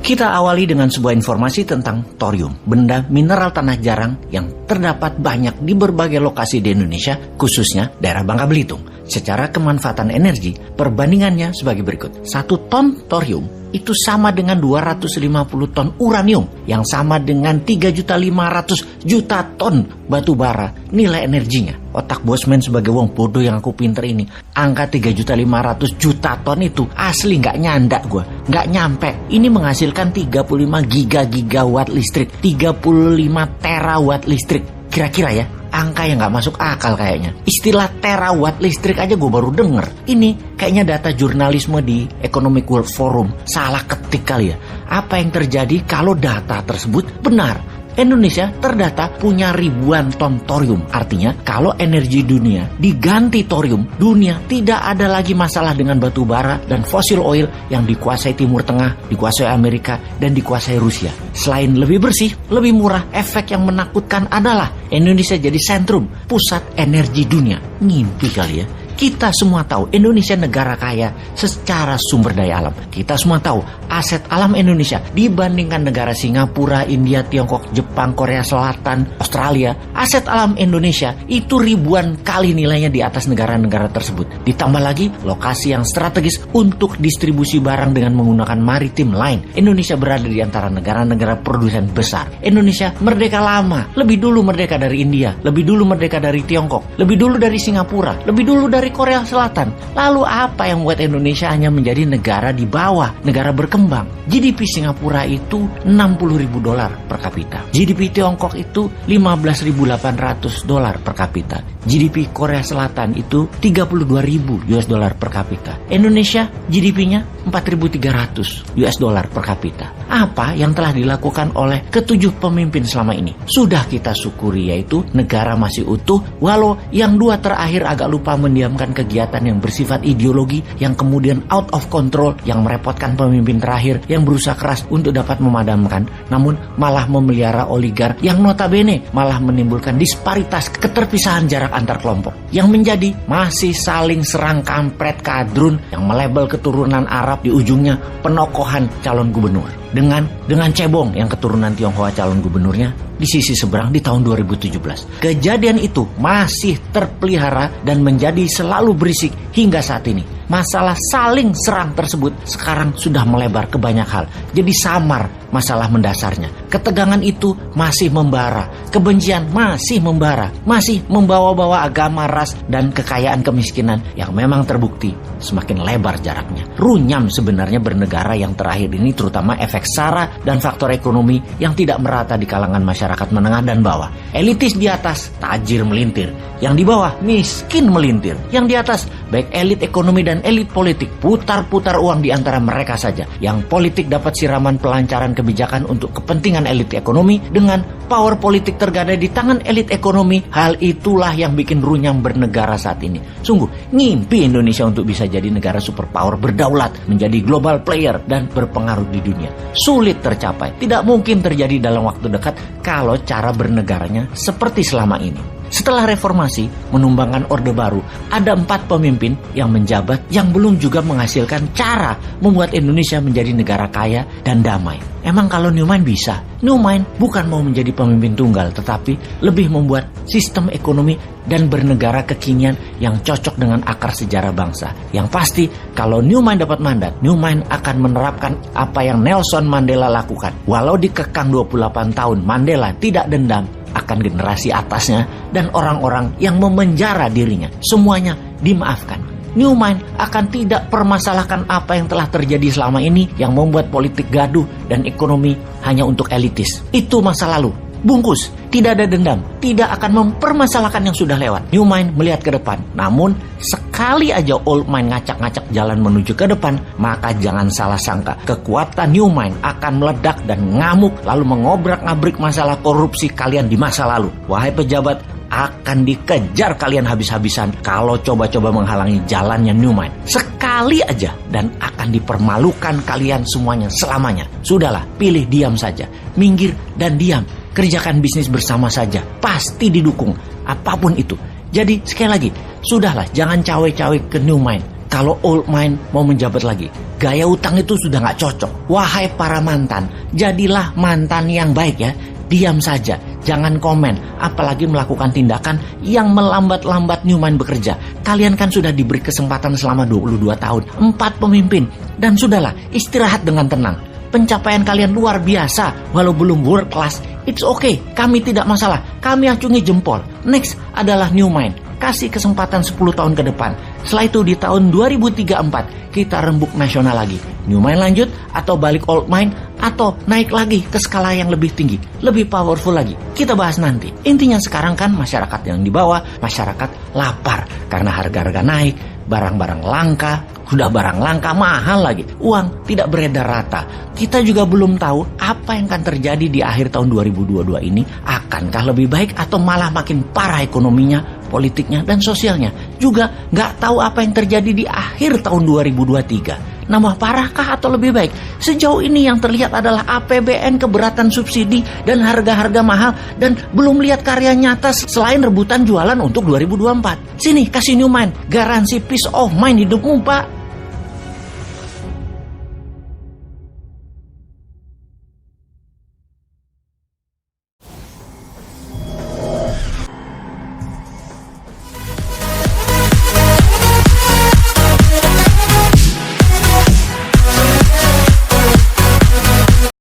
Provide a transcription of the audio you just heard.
Kita awali dengan sebuah informasi tentang thorium, benda mineral tanah jarang yang terdapat banyak di berbagai lokasi di Indonesia, khususnya daerah Bangka Belitung. Secara kemanfaatan energi, perbandingannya sebagai berikut. 1 ton thorium itu sama dengan 250 ton uranium, yang sama dengan 3.500.000.000 ton batu bara nilai energinya. Otak bosman sebagai wong bodoh yang aku pinter ini, angka 3.500.000.000 ton itu asli nggak nyandak gue, nggak nyampe. Ini menghasilkan 35 gigawatt listrik, 35 terawatt listrik. Kira-kira ya, angka yang nggak masuk akal kayaknya. Istilah terawatt listrik aja gue baru denger. Ini kayaknya data jurnalisme di Economic World Forum salah ketik kali ya. Apa yang terjadi kalau data tersebut benar? Indonesia terdata punya ribuan ton thorium. Artinya kalau energi dunia diganti thorium, dunia tidak ada lagi masalah dengan batu bara dan fossil oil yang dikuasai Timur Tengah, dikuasai Amerika, dan dikuasai Rusia. Selain lebih bersih, lebih murah, efek yang menakutkan adalah Indonesia jadi sentrum pusat energi dunia. Ngimpi kali ya. Kita semua tahu Indonesia negara kaya secara sumber daya alam. Kita semua tahu aset alam Indonesia dibandingkan negara Singapura, India, Tiongkok, Jepang, Korea Selatan, Australia. Aset alam Indonesia itu ribuan kali nilainya di atas negara-negara tersebut. Ditambah lagi lokasi yang strategis untuk distribusi barang dengan menggunakan maritim line. Indonesia berada di antara negara-negara produsen besar. Indonesia merdeka lama, lebih dulu merdeka dari India, lebih dulu merdeka dari Tiongkok, lebih dulu dari Singapura, lebih dulu dari Korea Selatan. Lalu apa yang membuat Indonesia hanya menjadi negara di bawah, negara berkembang? GDP Singapura itu $60.000 per kapita. GDP Tiongkok itu $15.800 per kapita. GDP Korea Selatan itu $32.000 per kapita. Indonesia GDP-nya $4.300 per kapita. Apa yang telah dilakukan oleh ketujuh pemimpin selama ini? Sudah kita syukuri, yaitu negara masih utuh, walau yang dua terakhir agak lupa mendiamkan kegiatan yang bersifat ideologi yang kemudian out of control, yang merepotkan pemimpin terakhir yang berusaha keras untuk dapat memadamkan, namun malah memelihara oligar yang notabene malah menimbulkan disparitas, keterpisahan jarak antar kelompok, yang menjadi masih saling serang kampret kadrun yang melabel keturunan Arab di ujungnya penokohan calon gubernur. Dengan cebong yang keturunan Tionghoa calon gubernurnya di sisi seberang di tahun 2017. Kejadian itu masih terpelihara dan menjadi selalu berisik hingga saat ini. Masalah saling serang tersebut sekarang sudah melebar ke banyak hal. Jadi samar masalah mendasarnya. Ketegangan itu masih membara. Kebencian masih membara. Masih membawa-bawa agama, ras, dan kekayaan kemiskinan yang memang terbukti semakin lebar jaraknya. Runyam sebenarnya bernegara yang terakhir ini, terutama efek sara dan faktor ekonomi yang tidak merata di kalangan masyarakat menengah dan bawah. Elitis di atas tajir melintir, yang di bawah miskin melintir. Yang di atas baik elit ekonomi dan elit politik putar-putar uang di antara mereka saja. Yang politik dapat siraman pelancaran kebijakan untuk kepentingan elit ekonomi, dengan power politik tergadai di tangan elit ekonomi. Hal itulah yang bikin runyam bernegara saat ini. Sungguh ngimpi Indonesia untuk bisa jadi negara superpower, berdaulat, menjadi global player dan berpengaruh di dunia. Sulit tercapai, tidak mungkin terjadi dalam waktu dekat kalau cara bernegaranya seperti selama ini. Setelah reformasi menumbangkan Orde Baru, ada 4 pemimpin yang menjabat yang belum juga menghasilkan cara membuat Indonesia menjadi negara kaya dan damai. Emang kalau Newman bisa? Newman bukan mau menjadi pemimpin tunggal, tetapi lebih membuat sistem ekonomi dan bernegara kekinian yang cocok dengan akar sejarah bangsa. Yang pasti, kalau Newman dapat mandat, Newman akan menerapkan apa yang Nelson Mandela lakukan. Walau dikekang 28 tahun, Mandela tidak dendam akan generasi atasnya dan orang-orang yang memenjara dirinya. Semuanya dimaafkan. Newman akan tidak permasalahkan apa yang telah terjadi selama ini yang membuat politik gaduh dan ekonomi hanya untuk elitis. Itu masa lalu. Bungkus, tidak ada dendam, tidak akan mempermasalahkan yang sudah lewat. Newman melihat ke depan. Namun sekali aja old mind ngacak-ngacak jalan menuju ke depan, maka jangan salah sangka, kekuatan Newman akan meledak dan ngamuk lalu mengobrak-ngabrik masalah korupsi kalian di masa lalu. Wahai pejabat, akan dikejar kalian habis-habisan kalau coba-coba menghalangi jalannya Newman. Sekali aja dan akan dipermalukan kalian semuanya selamanya. Sudahlah, pilih diam saja, minggir dan diam. Kerjakan bisnis bersama saja, pasti didukung apapun itu. Jadi sekali lagi, sudahlah, jangan cawe-cawe ke Newman. kalau old mind mau menjabat lagi. Gaya utang itu sudah gak cocok. Wahai para mantan, jadilah mantan yang baik ya. Diam saja, jangan komen, apalagi melakukan tindakan yang melambat-lambat Newmind bekerja. Kalian kan sudah diberi kesempatan selama 22 tahun, 4 pemimpin, dan sudahlah, istirahat dengan tenang. Pencapaian kalian luar biasa, walau belum world class. It's okay, kami tidak masalah, kami acungi jempol. Next adalah Newmind. Kasih kesempatan 10 tahun ke depan. Setelah itu di tahun 2034 kita rembuk nasional lagi. Newmind lanjut atau balik old mind atau naik lagi ke skala yang lebih tinggi, lebih powerful lagi. Kita bahas nanti. Intinya sekarang kan masyarakat yang di bawah, masyarakat lapar karena harga-harga naik, barang-barang langka, sudah barang langka mahal lagi, uang tidak beredar rata. Kita juga belum tahu apa yang akan terjadi di akhir tahun 2022 ini. Akankah lebih baik atau malah makin parah ekonominya, politiknya, dan sosialnya. Juga nggak tahu apa yang terjadi di akhir tahun 2023. Nambah parahkah atau lebih baik? Sejauh ini yang terlihat adalah APBN, keberatan subsidi, dan harga-harga mahal. Dan belum lihat karya nyata selain rebutan jualan untuk 2024. Sini, kasih Newmind. Garansi peace of mind hidupmu, Pak.